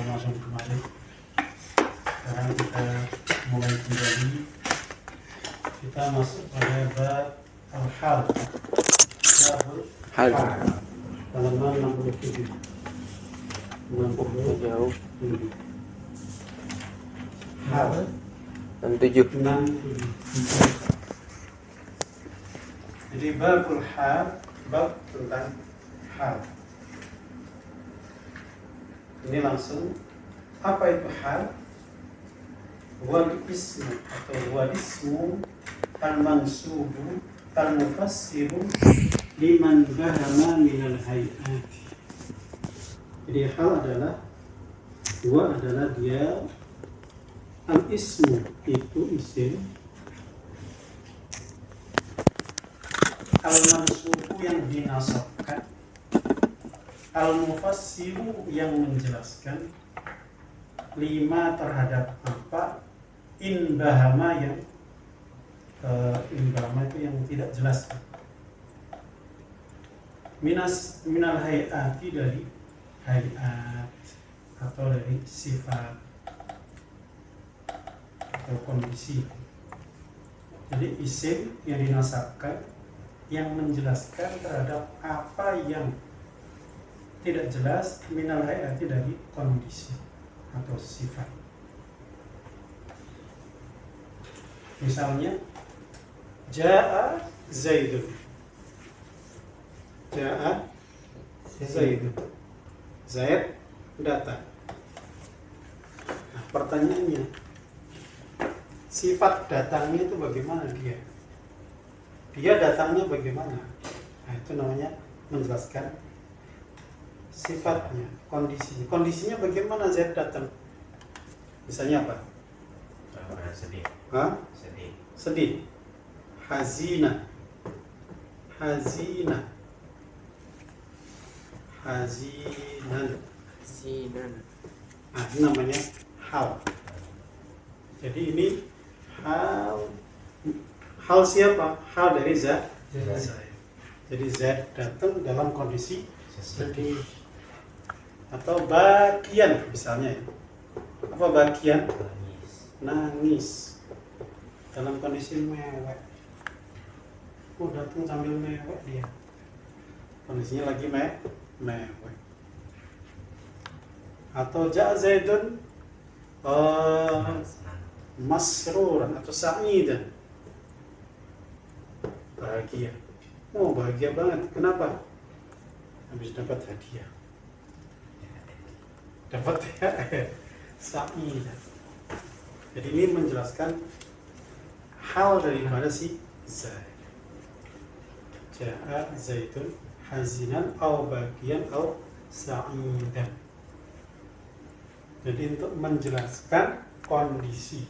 Ramadan kemarin. Sekarang kita mulai kembali. Kita masuk pada bab al-hal. Hal. Halaman 67. 67 Jauh. Hal 67. 67. Jadi babul hal, bab tentang hal. Ini langsung, apa itu hal? Wal ismu atau wal ismu al-mansubu al-mufassiru liman bahama minal hayat. Jadi hal adalah dia al-ismu itu isim, al-mansubu yang dinasabkan, al-mufassiru yang menjelaskan, lima terhadap apa, in bahama yang in bahama itu yang tidak jelas, minal hayati dari hayat atau dari sifat atau kondisi. Jadi isim yang dinasabkan yang menjelaskan terhadap apa yang tidak jelas, minal hayati dari kondisi atau sifat. Misalnya Ja'a Zaidun. Ja'a Zaidun. Zaid datang. Nah, pertanyaannya, sifat datangnya itu bagaimana dia? Dia datangnya bagaimana? Nah, itu namanya menjelaskan sifatnya, kondisinya. Kondisinya bagaimana Zaid datang? Misalnya apa? Sedih. Hah? Sedih. Sedih. Hazina. Hazina. Hazinan. Sinan. Nah, ini namanya hal. Jadi ini hal siapa? Hal dari Zaid. Jadi Zaid datang dalam kondisi sedih. Atau bagian misalnya. Apa bagian? Nangis. Dalam kondisi mewek. Datang sambil mewek dia. Kondisinya lagi mewek. Atau Ja'a Zaidun masruran atau sa'idan. Bahagia. Bahagia banget. Kenapa? Habis dapat hadiah. Dapat sa'idan. Jadi ini menjelaskan hal daripada si Zaid. Ja'a Zaidun hazinan au bagian au sa'idan. Jadi untuk menjelaskan kondisi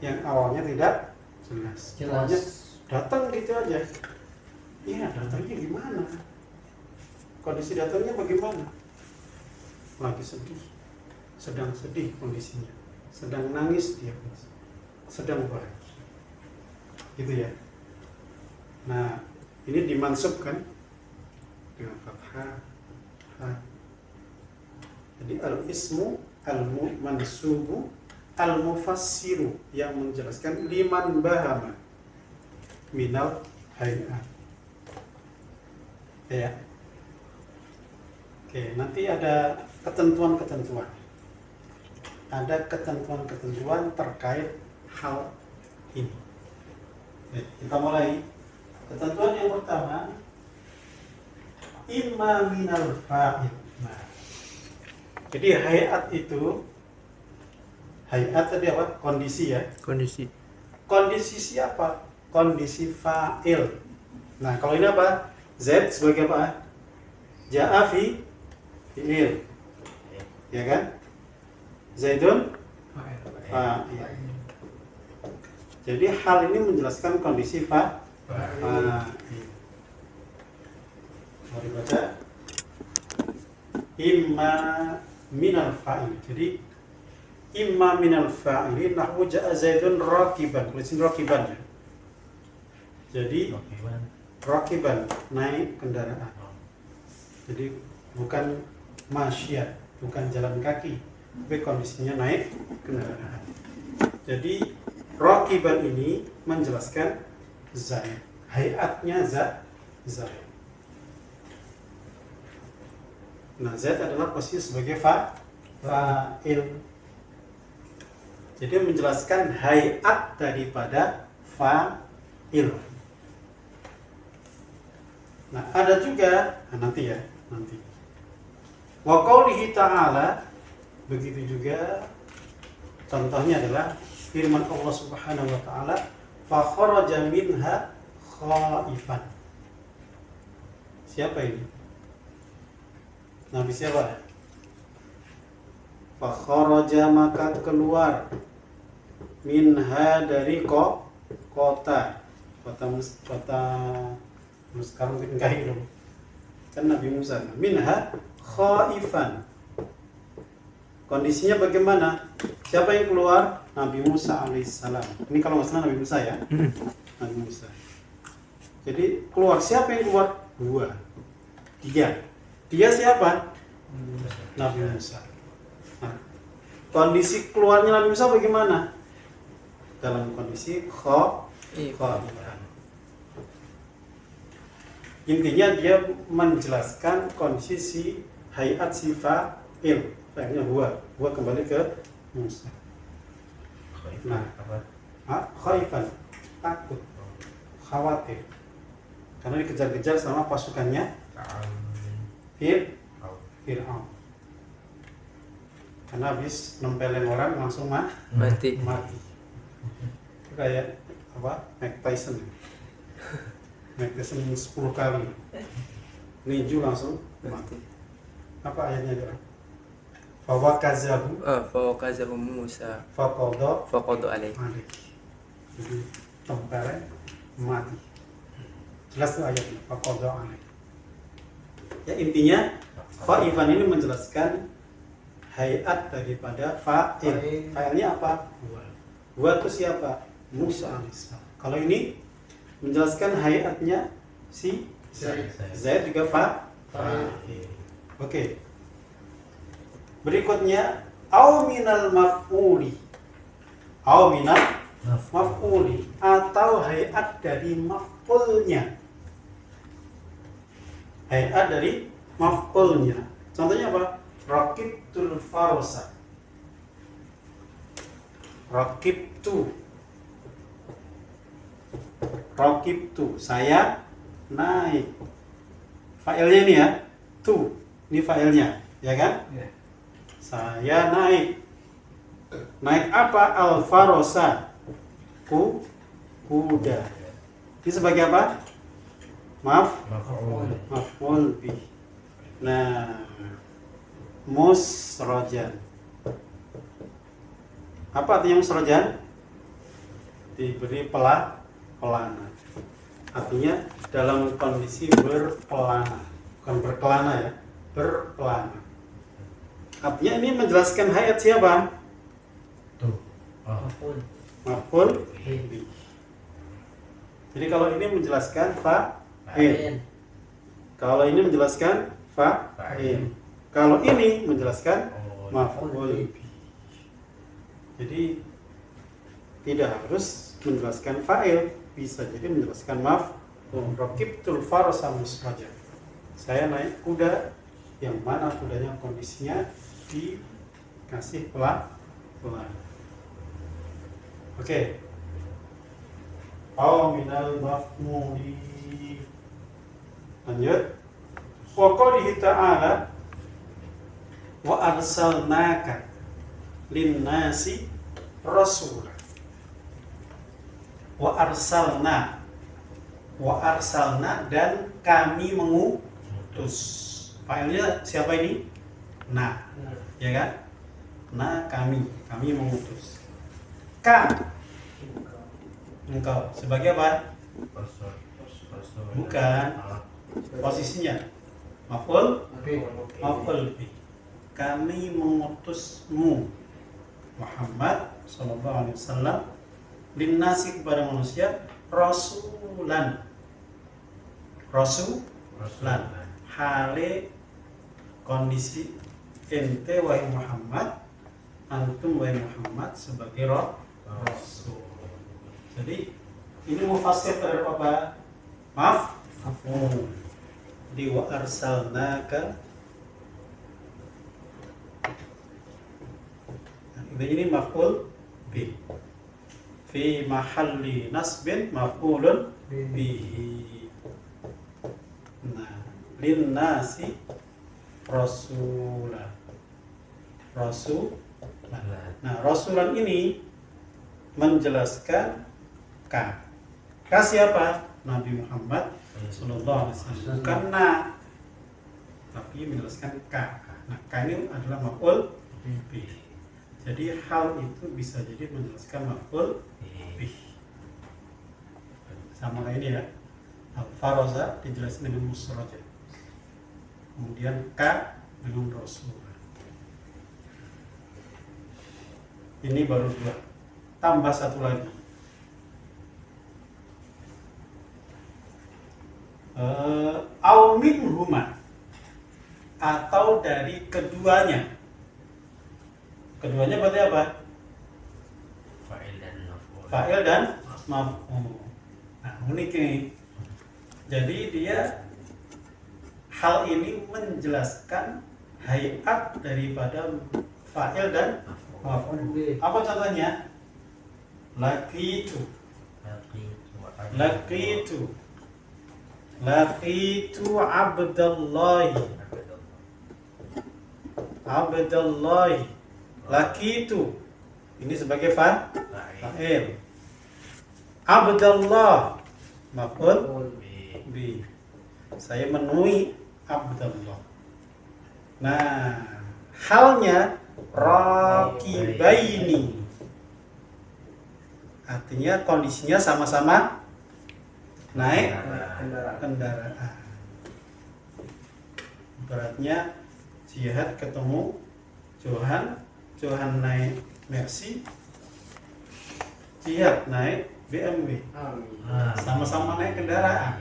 yang awalnya tidak jelas. Awalnya datang gitu aja. Iya, datangnya gimana? Kondisi datangnya bagaimana? Lagi sedih. Sedang sedih kondisinya. Sedang nangis dia. Sedang bahagia. Gitu ya. Nah, ini dimansubkan dengan fathah. Jadi al-ismu al-mansubu al-mufassiru yang menjelaskan liman bahama minal hayat. Ya. Oke, nanti ada ketentuan-ketentuan. Ada ketentuan-ketentuan terkait hal ini. Oke, kita mulai. Ketentuan yang pertama, imma minal fa'il. Nah, jadi hayat itu, hayat tadi apa? Kondisi ya. Kondisi. Kondisi siapa? Kondisi fa'il. Nah, kalau ini apa? Z sebagai apa? Ja'a fi'il. Ya kan? Zaidun fa'il. Jadi hal ini menjelaskan kondisi fa'il. Mari baca. Imma minal fa'il. Jadi imma minal fa'ili nahwu ja'a Zaidun rakiban. Tulisin rakiban ya. Jadi rakiban, naik kendaraan. Jadi bukan masyia. bukan jalan kaki, tapi kondisinya naik kendaraan. Jadi rakiban ini menjelaskan zaid, hayatnya zaid. Nah, zaid adalah posisi sebagai fa'il. Jadi menjelaskan hayat daripada fa'il. Nah, ada juga nanti. Wa qaulihi ta'ala, begitu juga contohnya adalah firman Allah Subhanahu wa taala, fa kharaja minha khaifan. Siapa ini? Nabi siapa? Fa kharaja, maka keluar, minha dari kota sekarang bikin kain dong. Kan Nabi Musa, minha khaifan. Kondisinya bagaimana? Siapa yang keluar? Nabi Musa alaihissalam. Ini kalau nggak salah Nabi Musa ya. Nabi Musa. Jadi keluar, siapa yang keluar? Dia siapa? Nabi Musa. Nah, kondisi keluarnya Nabi Musa bagaimana? Dalam kondisi khaifan. Intinya dia menjelaskan kondisi si hayat si fa'il. Fa'ilnya huwa kembali ke Musa. Nah, khaifan, takut, khawatir, karena dikejar-kejar sama pasukannya Fir'aun. Karena habis nempelin orang langsung mati. Itu kayak apa? Mike Tyson 10 kali ninju langsung mati. Apa ayatnya dia? Fawakazahu Musa faqada alaih. Jadi tempelin mati. Jelas tuh ayatnya, faqada alaih. Ya, intinya khaifan ini menjelaskan hayat daripada fa'il. Fa'ilnya apa? Huwa itu siapa? Musa alaihissalam. Kalau ini menjelaskan hayatnya si Zaid juga fa'il. Oke. Berikutnya au minal maf'uli. Au minal maf'uli atau hayat dari maf'ulnya. Hayat dari maf'ulnya. Contohnya apa? Raqibtul farsa. Raqibtu, saya naik. Fa'ilnya ini ya, tu. Ini fa'ilnya, ya kan? Yeah. Saya naik. Naik apa? Al-farosa, kuda. Ini sebagai apa? Maf'ul bih. Nah, musrojan. Apa artinya musrojan? Diberi pelana. Artinya dalam kondisi berpelana, bukan berkelana ya, berpelana. Artinya ini menjelaskan hayat siapa? Maf'ul bih. Jadi kalau ini menjelaskan fa'il. Kalau ini menjelaskan fa'il. Kalau ini menjelaskan maf'ul bih. Jadi tidak harus menjelaskan fa'il, bisa jadi menjelaskan raqibtul farsa musraja. Saya naik kuda, yang mana kudanya kondisinya dikasih pelana. Oke. Au minal maf'uli. Lanjut. Wa qoulihi ta'ala wa arsalnaka lin-nasi rasulan. Wa arsalna dan kami mengutus. Fa'ilnya siapa ini? Nah, ya kan? Nah, kami mengutus. Engkau sebagai apa? Bukan. Posisinya maf'ul bih. Kami mengutusmu Muhammad sallallahu alaihi wasallam linnasi, kepada manusia, rasulan. Hale kondisi ente wahai Muhammad, antum wahai Muhammad sebagai rasul. Jadi ini mufassir terhadap apa? Maaf. Di wa arsalnaka. Ini maf'ul bi. Fi mahalli nasbin maf'ulun bihi. Nah, lin nasi rasulah. Nah, rasulan ini menjelaskan ka. Ka siapa? Nabi Muhammad sallallahu alaihi wasallam. Bukan na, tapi menjelaskan ka. Nah, ka ini adalah maf'ul bih. Jadi hal itu bisa jadi menjelaskan maf'ul bih. Sama kayak ini ya. Al-faraza dijelaskan dengan musraja. Kemudian ka dengan rasul. Ini baru 2. Tambah 1 lagi. Au minhuma, atau dari keduanya. Keduanya berarti apa? Fa'il dan maf'ul. Nah, unik ini. Jadi dia hal ini menjelaskan hayat daripada fa'il dan maf'ul. Apa contohnya? Laqitu Abdallahi. Laqitu ini sebagai fa'il. Abdallah maf'ul bi. Saya menemui Abdallah. Nah, halnya raqibaini. Artinya kondisinya sama-sama naik kendaraan. Beratnya Jihad ketemu Johan naik Mercy, Jihad naik BMW. Sama-sama naik kendaraan.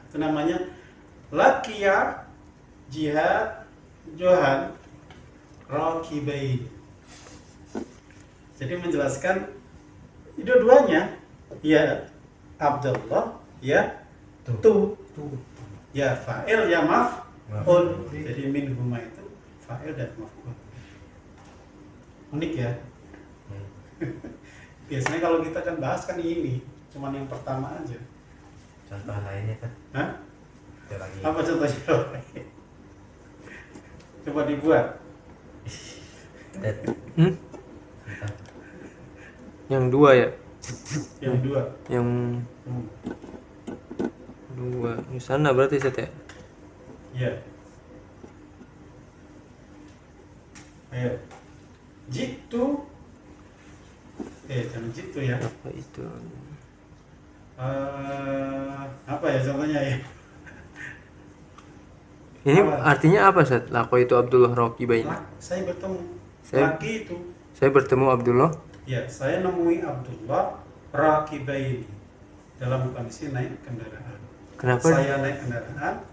Itu namanya laqiya Jihad Johan raqibain. Jadi menjelaskan dua-duanya, ya Abdullah, ya tu, ya fa'il, ya maf'ul. Jadi minhuma itu fa'il dan maf'ul. Unik ya. Biasanya kalau kita kan bahas kan ini cuman yang pertama aja. Contoh lainnya kan? Hah? Lagi. Apa contohnya? Coba dibuat. Yang 2 ya? Yang 2. Yang 2 di sana berarti Set ya? Iya. Ayo. Jitu. Jangan jitu ya. Apa itu? Apa ya contohnya ya? Ini Apa? artinya apa Set? Lako itu Abdullah Raqibain. Saya bertemu. Saya- Laki itu. Saya bertemu Abdullah. Ya, saya nemui Abdullah raqibaini dalam kondisi naik kendaraan. Kenapa? Saya naik kendaraan,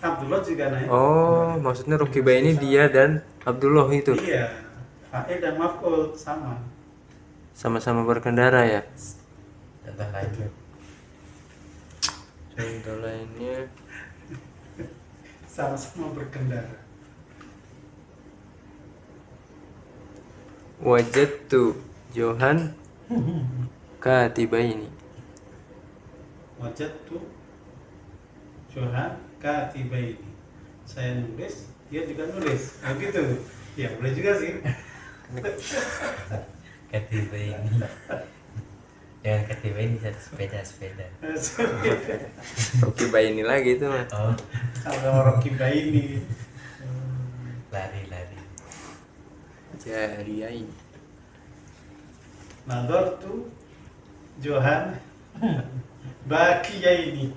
Abdullah juga naik. Oh, maksudnya Raqibain ini dia dan Abdullah itu Iya, fa'il dan maf'ul sama. sama-sama berkendara ya. Contoh lainnya. Contoh lainnya Sama-sama berkendara. wajadtu Johan katibaini. Wajadtu Johan katibaini. Saya nulis, dia juga nulis. Nah gitu. Ya boleh juga sih. Ketiba ini. Jangan ketiba ini sepeda. Raqibaini lagi itu mah. Oh, Sama raqibaini. lari. Jariyain. Nadartu Johan bakiyaini.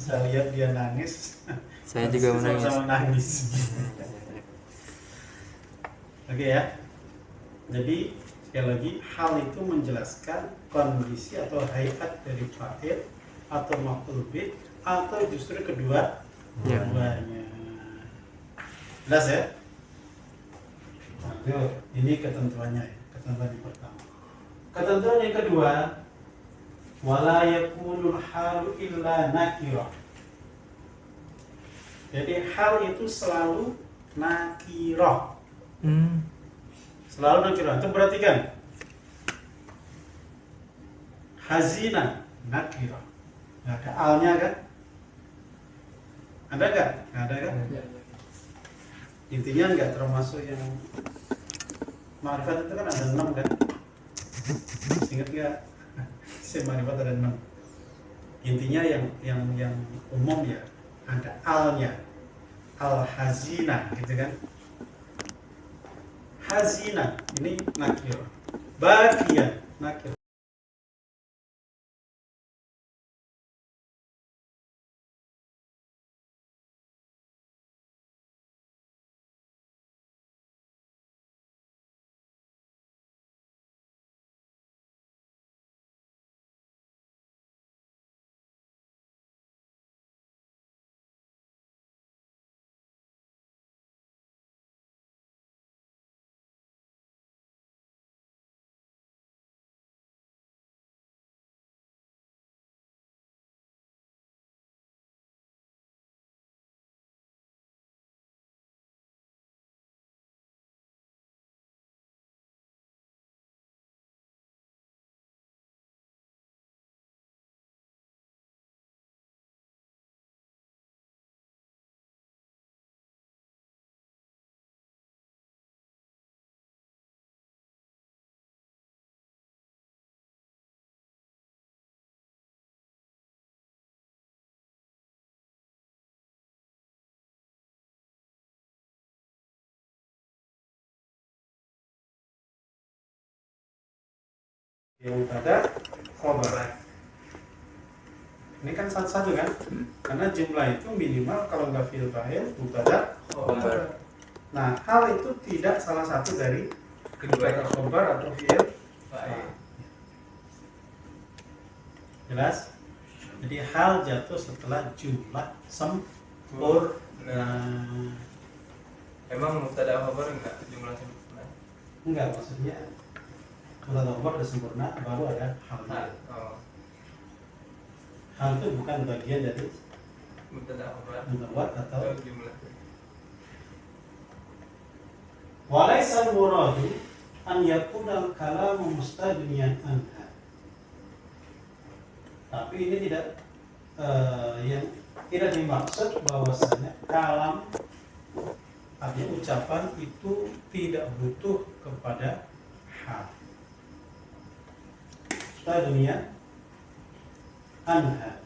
Saya lihat dia nangis. Saya juga menangis. Sama nangis. Oke ya. Jadi sekali lagi hal itu menjelaskan kondisi atau hayat dari fa'il atau maf'ul bih atau justru Ya. keduanya. Jelas ya? Yuk, ini ketentuannya ya. Ketentuan yang pertama. Ketentuan yang kedua, wala yakunul halu illa nakirah. Jadi hal itu selalu nakirah. Selalu nakirah. Itu berarti kan hazina nakirah. Nggak ada alnya kan? Ada nggak? Nggak ada kan? Intinya nggak termasuk yang ma'rifat itu kan ada 6 kan? Ingat nggak? Si ma'rifat ada 6. Intinya yang umum ya ada alnya, al hazina gitu kan? Hazina ini nakir, bagian nakir. Yang pada khobar. Ini kan satu-satu kan? Karena jumlah itu minimal kalau nggak fi'il fa'il mubtada khobar. Nah, hal itu tidak salah satu dari kedua khobar atau fi'il fa'il. Jelas? Jadi hal jatuh setelah jumlah sempurna. Emang mubtada khabar enggak jumlah sempurna? Enggak, maksudnya mubtada khobar udah sempurna baru ada halnya. Hal itu bukan bagian dari Mubtada khabar atau jumlah. Walaisa al-muradu an yakuna al-kalamu mustadniyan anha. Tapi ini tidak yang tidak dimaksud bahwasanya kalam artinya ucapan itu tidak butuh kepada hal. Mustadniyan anha.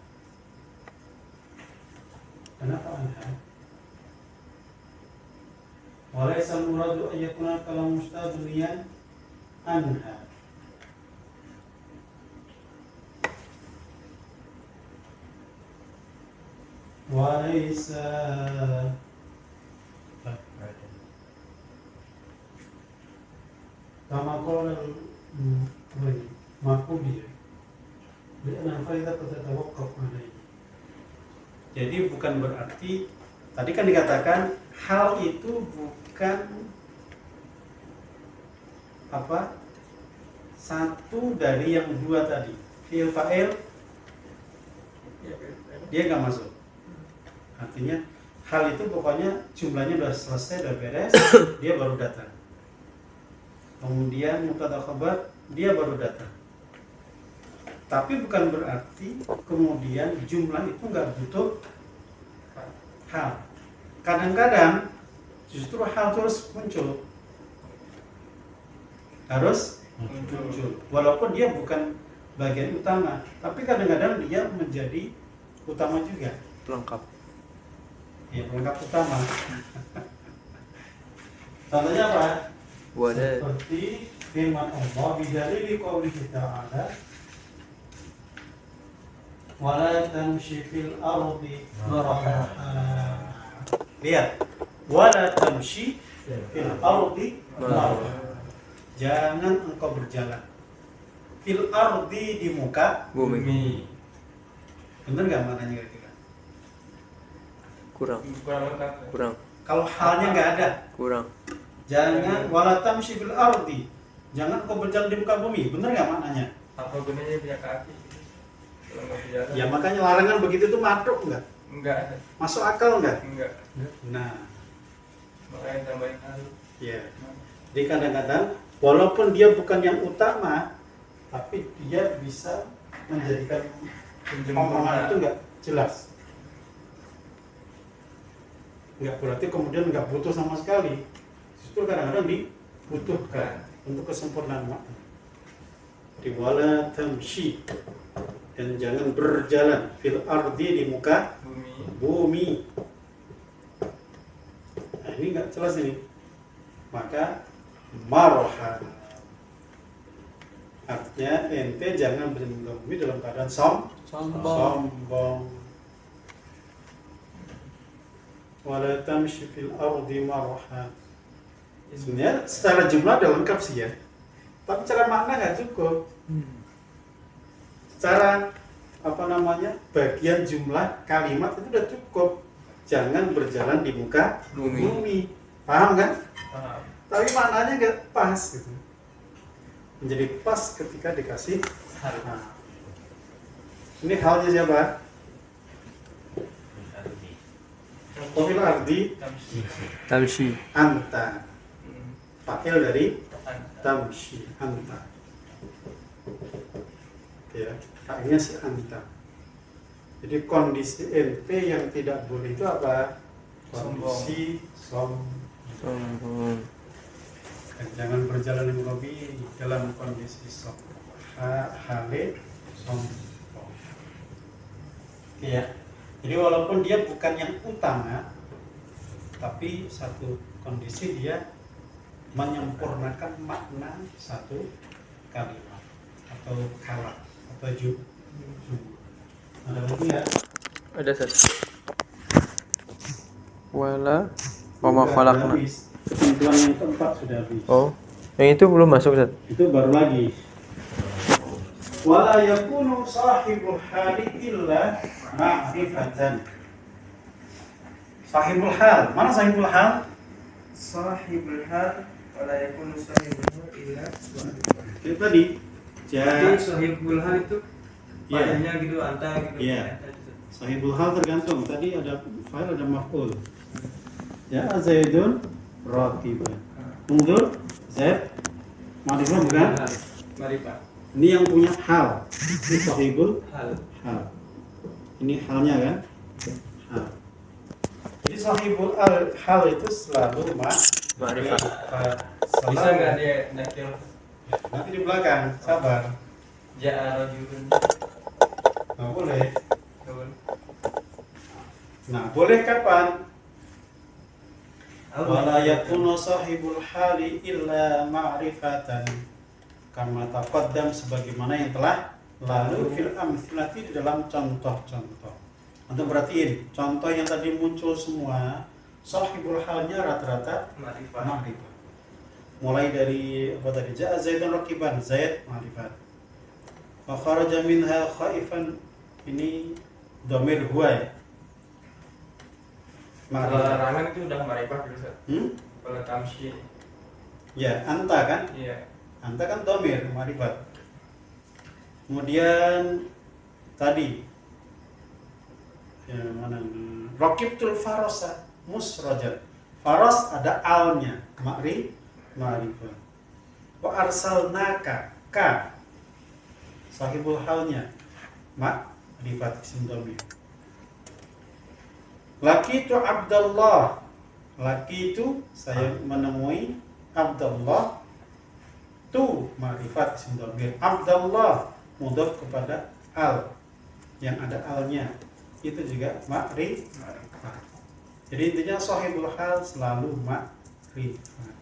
Kenapa anha? Walaysa al-muradu an yakuna kalam mustadniyan anha. Walaysa kama qala al-Maqburi. Jadi bukan berarti tadi kan dikatakan hal itu bukan apa satu dari yang dua tadi, fi'il fa'il dia nggak masuk. Artinya hal itu pokoknya jumlahnya udah selesai, udah beres, dia baru datang. Kemudian mubtada khabar dia baru datang. Tapi bukan berarti kemudian jumlah itu nggak butuh hal. Kadang-kadang justru hal terus muncul. Harus muncul. Walaupun dia bukan bagian utama, tapi kadang-kadang dia menjadi utama juga. Pelengkap. Ya, pelengkap utama. Contohnya apa? Seperti firman Allah bidalili qaulihi ta'ala wala tamshi fil ardi maraha. Lihat, wala tamshi fil ardi maraha. Jangan engkau berjalan fil ardi di muka Bumi. Bener nggak maknanya kira-kira? Kurang. Kurang lengkap. Kurang. Kalau halnya nggak ada, Kurang. Jangan wala tamshi fil ardi. Jangan kau berjalan di muka bumi. Benar nggak maknanya? Apa gunanya punya kaki? Kalau nggak berjalan. Ya makanya larangan begitu tuh masuk nggak? Enggak. Masuk akal nggak? Enggak. Nah, Makanya tambahin hal. ya. Jadi kadang-kadang walaupun dia bukan yang utama, tapi dia bisa menjadikan omongan itu nggak jelas. Nggak berarti kemudian nggak butuh sama sekali. Justru kadang-kadang dibutuhkan untuk kesempurnaan makna. Di wala tamshi, dan jangan berjalan fil ardi di muka bumi. Nah, ini nggak jelas ini. Maka marha, artinya ente jangan berjalan di muka bumi dalam keadaan sombong. Wala tamshi fil ardi marha. Sebenarnya secara jumlah udah lengkap sih ya, tapi secara makna nggak cukup. Secara bagian jumlah kalimat itu udah cukup. Jangan berjalan di muka bumi. Paham kan? Paham. Tapi maknanya nggak pas gitu. Menjadi pas ketika dikasih hal. Nah, ini halnya siapa? Qofil ardi Tamshi. anta. Fakil dari tamshi, anta. Ya, fakilnya si anta. Jadi kondisi NP yang tidak boleh itu apa? Kondisi sombong. Dan jangan berjalan di muka bumi dalam kondisi sombong. Hale sombong. Ya. Jadi walaupun dia bukan yang utama, tapi satu kondisi dia menyempurnakan makna satu kalimat atau kalam atau jumlah. Ada lagi ya? Ada satu. Wala wama khalaqna. Ketentuan yang keempat sudah habis. Oh, yang itu belum masuk, Ustaz. Itu baru lagi. Wala yakunu sahibul hali illa ma'rifatan. Sahibul hal. Mana sahibul hal? Sahibul hal wala yakunu sahibul hal illa Itu tadi. Jadi sahibul hal itu Iya. fa'ilnya gitu, anta gitu. Iya. Sahibul hal tergantung. Tadi ada fa'il, ada maf'ul. Ya, Zaidun raqiban. Mundur Zaid ma'rifah bukan? Mari Pak. Ini yang punya hal. Ini sahibul Hal. hal. Ini halnya kan? Hal. Jadi sahibul hal itu selalu Ma'rifah. Bisa nggak dia nakil? Nanti di belakang, sabar. Ja'a rajulun. Nggak boleh. Betul. Nah, boleh kapan? Wala yakunu sahibul hali illa ma'rifatan. Kama taqaddam, sebagaimana yang telah lalu fil amthilati, di dalam contoh-contoh. Untuk perhatiin, contoh yang tadi muncul semua, sahibul halnya rata-rata Ma'rifah. ma'rifah. Mulai dari apa tadi? Ja'a Zaidun raqiban, Zaid ma'rifat. Wa kharaja minha khaifan, ini dhamir huwa ya. Kalau Ma'rifat. larangan itu udah ma'rifah gitu, Ustaz. Kalau tamshi. Ya, anta kan? Iya. Anta kan dhamir ma'rifat. Kemudian tadi yang mana? Raqibtul farasa musrajat. Faras ada alnya, ma'rifah. Wa arsalnaka, ka sahibul halnya ma'rifat isim dhamir. Laki itu Abdullah, laki itu saya menemui Abdullah, tu ma'rifat isim dhamir. Abdullah mudhaf kepada al, yang ada alnya, itu juga ma'rifat. Jadi intinya sahibul hal selalu ma'rifat.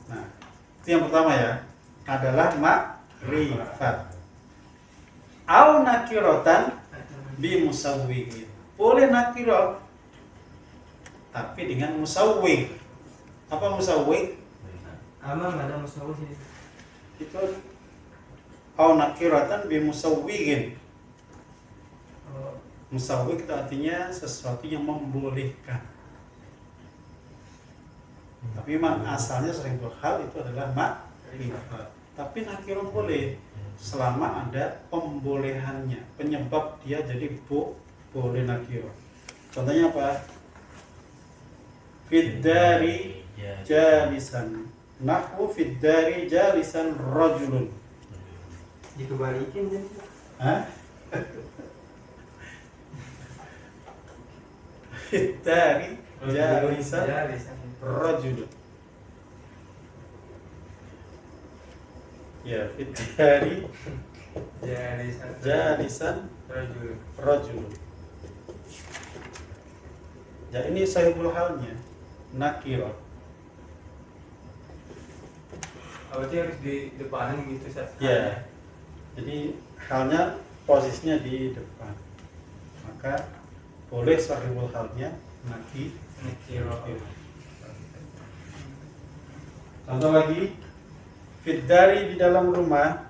Nah, itu yang pertama ya, adalah ma'rifat. Au nakirotan bi musawwigin. Boleh nakirah tapi dengan musawwig. Apa musawwig? Amam ada musawwir sini. Itu au nakiratan bi musawwigin. Oh, Musawwig itu artinya sesuatu yang membolehkan. Tapi memang asalnya sahibul hal itu adalah makrifat. Tapi nakirah boleh selama ada pembolehannya, penyebab dia jadi boleh nakirah. Contohnya apa? Fiddari jalisan, nahwu fiddari jalisan rajulun. Dikebalikin jadi. Hah? Fiddari jalisan rajulun. Ya, fiddari jalisan rajulun. Ya, ini sahibul halnya nakirah. Berarti harus di depanin gitu Ustaz. Ya. Jadi halnya posisinya di depan. Maka boleh sahibul halnya nakirah. Contoh lagi, fiddari di dalam rumah,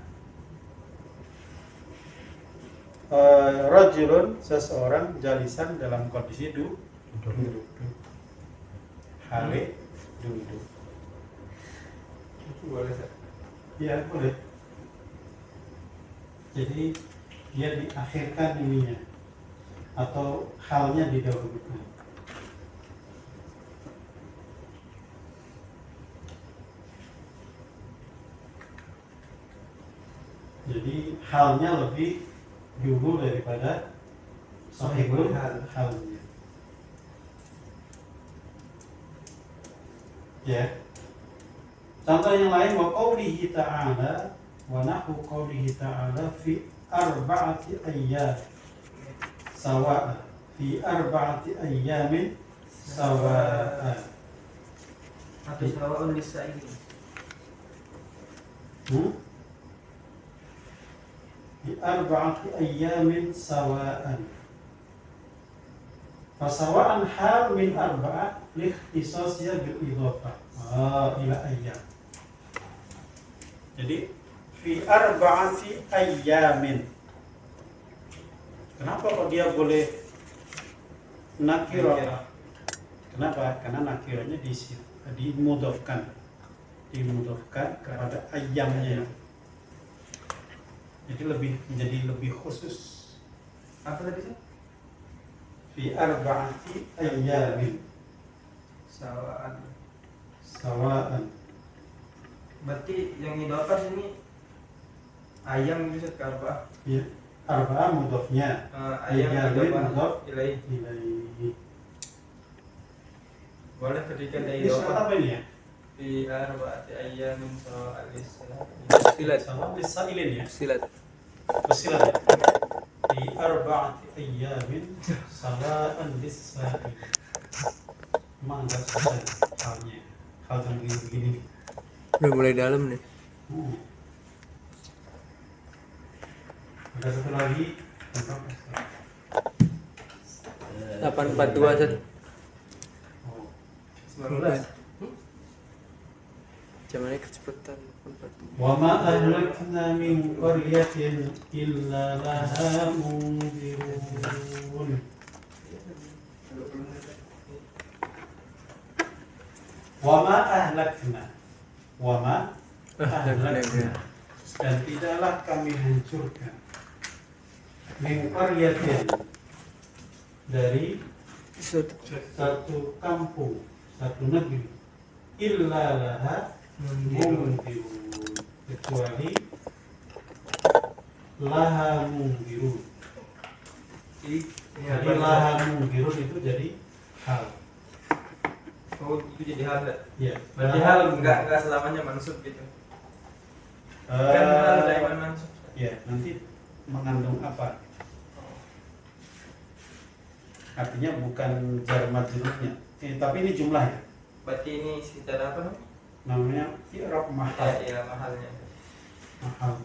rajulun seseorang, jalisan dalam kondisi duduk. Hale duduk. Boleh Ustaz. Iya boleh. Jadi dia diakhirkan ininya atau halnya didahulukan. Jadi halnya lebih dulu daripada sahibul halnya. Ya. Contoh yang lain, wa qaulihi ta'ala, wa nahwu qaulihi ta'ala fi arba'ati ayyam sawa'a, fi arba'ati ayyamin sawa'a. Atau sawa'un lisa'ili. Fi arba'ati ayyamin sawa'an. Fasawa'an hal min arba'ah likhtisasiyah bil idhafah ila ayyam. Jadi fi arba'ati ayyamin. Kenapa kok dia boleh nakirah? Kenapa? Karena nakirahnya dimudhafkan kepada ayyamnya. Jadi menjadi lebih khusus. Apa tadi sih? Fi arba'ati ayyamin sawa'an. Berarti yang idhofah sini ayam gitu Ustaz, ke arba'ah. Ya, arba'ah mudhafnya. Ayam Ayyamin idhofah mudhaf ilaihi. Boleh ketika ada Ini surat idhofah apa ini ya? fi arba'ati ayyamin sawa'an lisa'ili. Silat. Sama lisailin ya? Silat. Bersilat ya? Fi arba'ati ayyamin sawa'an lisailin. Emang agak susah halnya. Hal yang begini-begini. Udah mulai dalam nih. Ada satu lagi. 842 Ustaz. Oh. 19. Zamannya kecepatan 842. Wa ma ahlakna min qaryatin illa laha munzirun. Wa ma ahlakna. Wa ma ahlakna. Dan tidaklah kami hancurkan min qaryatin, dari satu kampung, satu negeri, illa laha munzirun, kecuali laha munzirun. Jadi laha munzirun itu jadi hal. Oh, itu jadi hal. Ya. Berarti hal enggak selamanya mansub gitu. Kan hal daiman mansub. Ya, nanti mengandung apa? Artinya bukan jar majrurnya. Tapi ini jumlahnya. Berarti ini secara apa namanya? Namanya i'rab mahal. Ya, mahalnya. Mahal.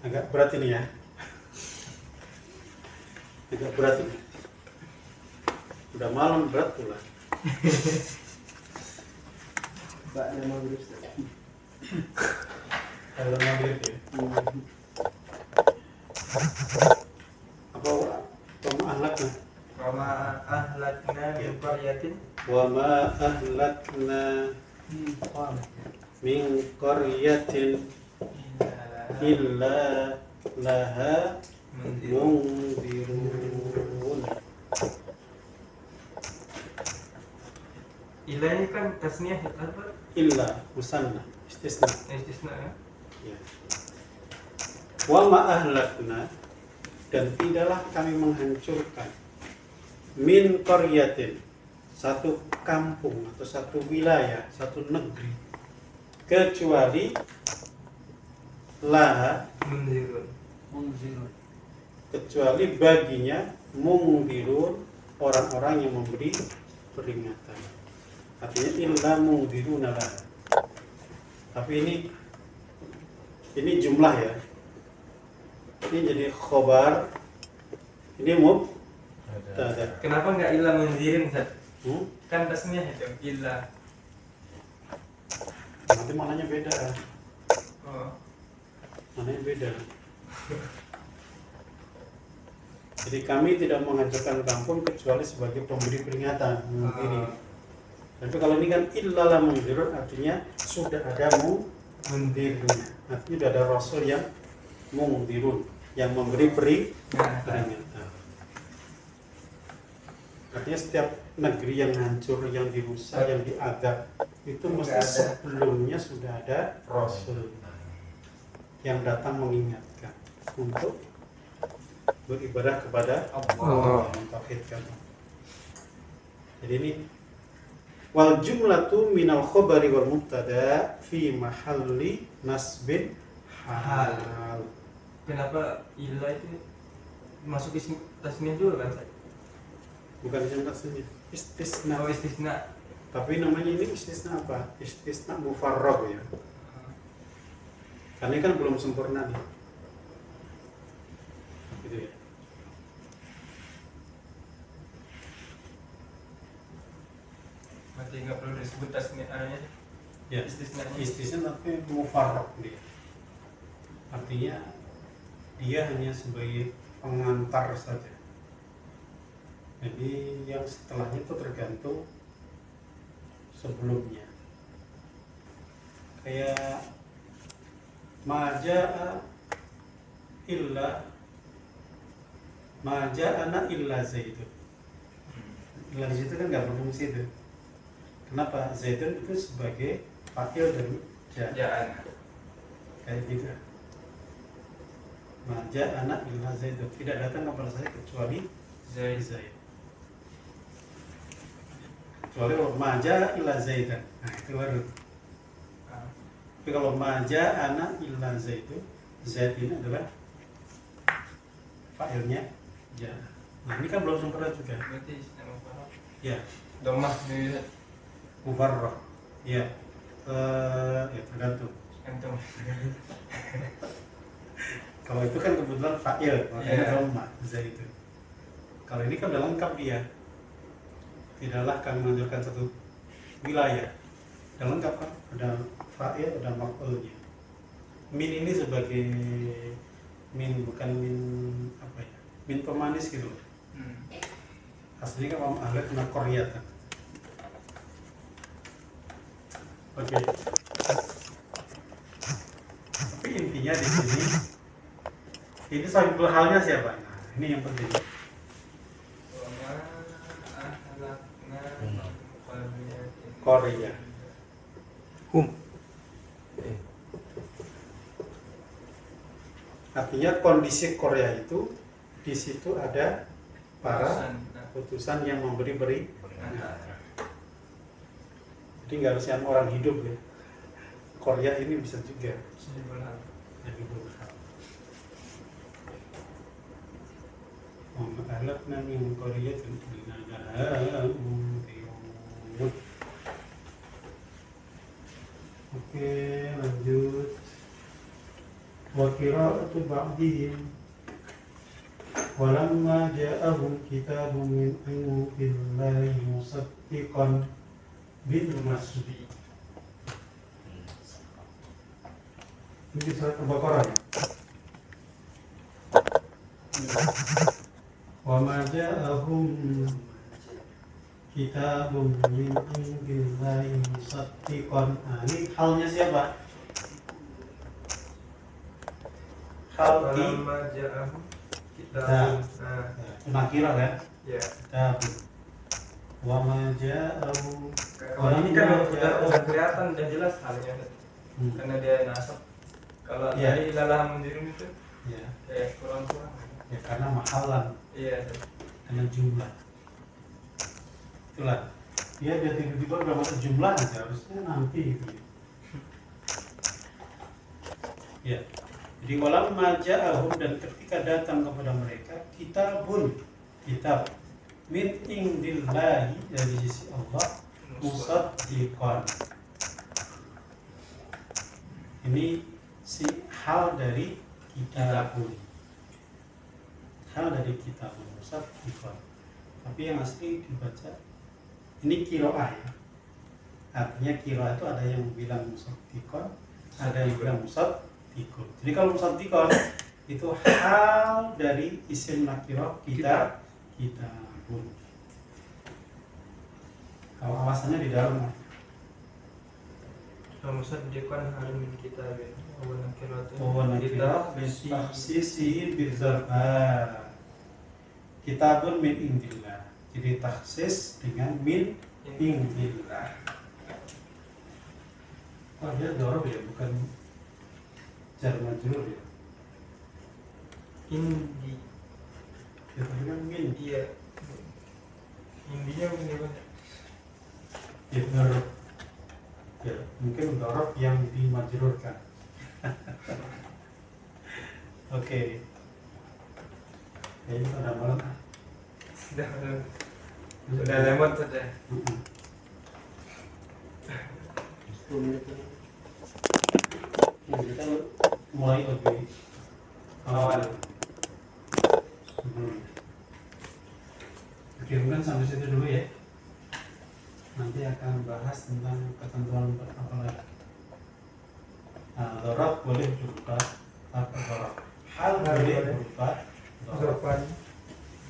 Agak berat ini ya. Agak berat ini. Udah malam berat pula. Mbaknya mau lurus. Kalau maghrib ya. Apa ahlakna? Roma ahlakna min qaryatin Wa ma ahlakna min qaryatin illa laha munzirun. ila ini kan tasniah apa? Illa musanna istisna. Istisna ya? Ya. Wa ma ahlakna, dan tidaklah kami menghancurkan min qaryatin, satu kampung atau satu wilayah, satu negeri, kecuali laha, Munzirun. kecuali baginya mungdirun, orang-orang yang memberi peringatan. Artinya illa mungdiruna laha. Tapi ini jumlah ya. Ini jadi khobar, ini mubtada. Kenapa nggak ila munzirin, Ustaz? Hmm? Kan tasniah itu ila. Nanti maknanya beda. Oh. Maknanya beda. Jadi kami tidak menghancurkan kampung kecuali sebagai pemberi peringatan, mungkiri. Tapi kalau ini kan illalah munzirun, artinya sudah ada mundirnya. Artinya sudah ada rasul yang mundirun, yang memberi peringatan. Artinya setiap negeri yang hancur, yang dirusak, yang diadab, itu mesti sebelumnya sudah ada rasul yang datang mengingatkan untuk beribadah kepada Allah, mentauhidkan. Jadi ini wal jumlatu minal khobari wal mubtada fi mahalli nasbin hal. Kenapa ila itu masuk isim tasniah juga kan, Ustaz? Bukan isim tasniah, istisna. Oh, istisna. Tapi namanya ini istisna apa? Istisna mufarrag ya. Karena ini kan belum sempurna nih. Gitu ya. Berarti nggak perlu disebut tasniahnya. Ya, Istisnanya. istisna tapi mufarrag dia. Artinya dia hanya sebagai pengantar saja. Jadi yang setelahnya itu tergantung sebelumnya. Kayak maja'a illa maja'ana illa zaidun. Illa di situ kan nggak berfungsi itu. Kenapa? Zaidun itu sebagai fa'il dari ja'a. Jaan. Kayak gitu. Maja'ana illa zaidun. Tidak datang kepada saya kecuali Zaid. Kecuali kalau maja illa zaidan, nah itu baru. Tapi kalau maja ana illa zaidu, zaid ini adalah fa'ilnya ja. Nah ini kan belum sempurna juga. Berarti istisna mufarrad. Ya, Domah ini mufarrad. Ya, ya tergantung. antum. Kalau itu kan kebetulan fa'il, makanya Iya. dhamma zaidu. Kalau ini kan udah lengkap dia. Tidaklah kami menunjukkan satu wilayah. Udah lengkap kan? Ada fa'il, ada maf'ulnya. Min ini sebagai min, bukan min apa ya? Min pemanis gitu. Aslinya kan ahli kena koryatan. Oke. Tapi intinya di sini ini sahibul halnya siapa? Nah, ini yang penting. Korea. Artinya kondisi Korea itu di situ ada para utusan yang memberi jadi nggak harus yang orang hidup ya. Korea ini bisa juga jadi berhal. Ahlakna min qaryatin illa laha munzirun. Oke, lanjut. Wa qira'atu ba'dihim walamma ja'ahum kitabun min indillahi musaddiqan bil masdi. Ini surat Al-Baqarah ya? Wa ma ja'ahum Kitabun min indillahi musaddiqon. Nah, ini halnya siapa? Hal di Walamma ja'ahum Kitab. kitabun. itu nakira kan? Ya. Kitabun. Wa ma ja'ahu. Kalau ini kan udah kelihatan, udah jelas halnya. Karena dia nasab. Kalau Iya. dari lalah mundirun itu Ya, kayak kurang-kurang. ya karena mahalan, Iya. karena jumlah. Itulah. Dia tiba-tiba udah masuk jumlah aja, harusnya nanti gitu. Ya. Jadi walam maja'ahum, dan ketika datang kepada mereka kitab min indillahi, dari sisi Allah, musaddiqan. Ini si hal dari kitabun. Hal dari kitabun musaddiqan. Tapi yang asli dibaca ini kiroah ya. Artinya kiroah itu ada yang bilang musaddiqan, ada yang bilang musaddiqun. Jadi kalau musaddiqan itu hal dari isim nakirah kitabun. Kalau awasannya di dalam. Kalau musaddiqan halun min kitabin wa nakiratu. Wa nakirah bisisi bidzarba. Kitabun min indillah. Jadi taksis dengan min indillah. Oh, dia dorob ya, bukan jar majrur ya. Indi. Ya tadi kan min. Iya. Indinya begini banyak. Ya dorob. Ya, mungkin dorob yang dimajrurkan. Oke. Kayaknya pada malam. Sudah lemot saja. 10 menit lagi. Nah, kita mulai lebih awal. Kirimkan sampai situ dulu ya. Nanti akan bahas tentang ketentuan apa lagi. Nah, dorob boleh berupa apa dorob? Hal boleh berupa dorob. Zorfan.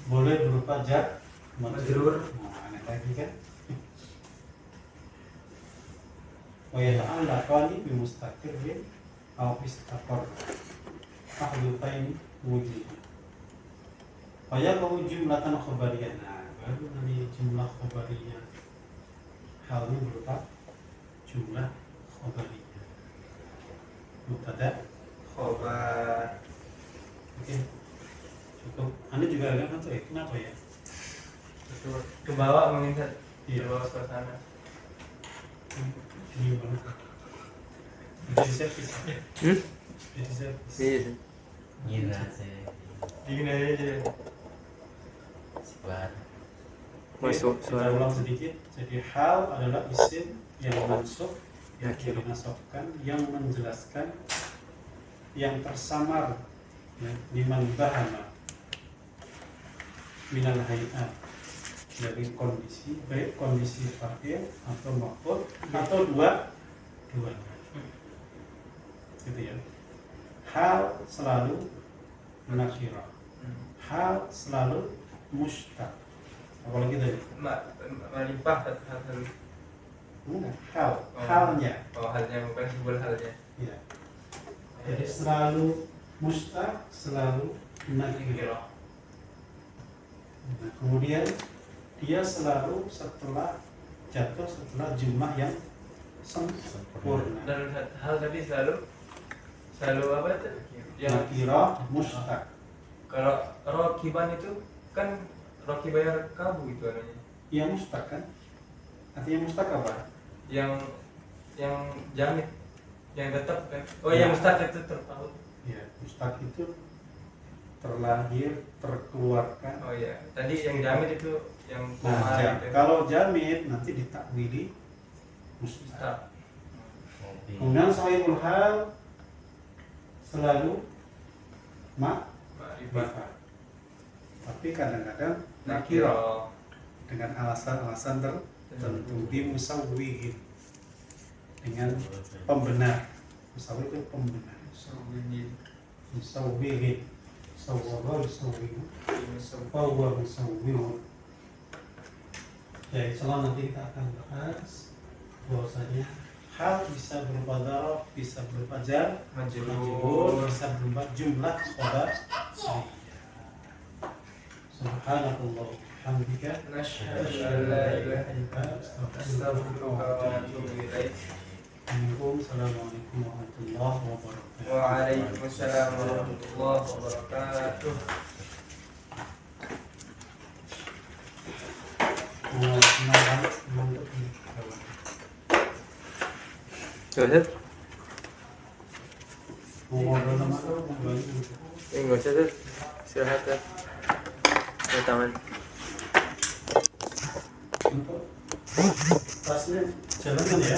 Boleh berupa jar Majrur. Nah, aneh lagi kan? Wa yata'allaqani bi mustaqirrin aw istaqar ahdufaini wujud. Wa yaqulu jumlatan khabariyah. Nah, baru nanti jumlah khabariyah. Halnya berupa jumlah khabariyah. Mubtada Khobar. Oke. Cukup. Anda juga agak ngantuk ya? Kenapa ya? Betul. Ke bawah mengingat. Iya. Ke bawah suasana. Ini banget. Jadi servis. Jadi servis. Iya sih. Gila sih. Dingin aja. Sebar. Masuk Kita suara. ulang sedikit. Jadi hal adalah isim yang mansub, yang dinasabkan, yang menjelaskan, yang tersamar, ya, liman bahana minal hayat, dari kondisi, baik kondisi fa'il atau maf'ul atau dua-duanya. Gitu ya. Hal selalu nakirah. Hal selalu mustaq. Apalagi tadi Malimpah hal. hal, halnya. Oh, halnya bukan sebuah halnya. Ya. Jadi selalu mustaq, selalu nakirah. Nah, kemudian dia selalu jatuh setelah jumlah yang sempurna. Dan hal tadi selalu apa tuh? Yang Nakirah mustaq. kalau rokiban itu kan rokibayar kabu itu namanya. Ya mustaq kan? Artinya mustaq apa? Yang jamit, yang tetap kan? Oh Ya. yang mustaq itu terpaut. Ya, mustaq itu terlahir, terkeluarkan. Oh iya, tadi yang jamit itu yang Nah, gitu. kalau jamid nanti ditakwili mustaq. Mustaq. Mobil. Kemudian sahibul hal selalu Ma'rifah. ma'rifah. Tapi kadang-kadang nakirah dengan alasan-alasan tertentu, bimusawwihin, dengan pembenar. Musawwih itu pembenar. Musawwihin, sawwara yusawwihu, fahuwa musawwihun. Ya, insya Allah nanti kita akan bahas bahwasanya hal bisa berupa dzaraf, bisa berupa jar, majrur, bisa berupa jumlah khobar. Subhanallah, hamdika, Nasyhadu an la ilaha illa anta astaghfiruka wa atubu ilaik. Assalamualaikum warahmatullahi wabarakatuh. Waalaikumsalam warahmatullahi wabarakatuh. Gak usah, Mau ngobrol sama aku, mau bantu. nggak usah tuh, istirahat tuh. Ada tangan. Untuk tasnya jalan kan ya?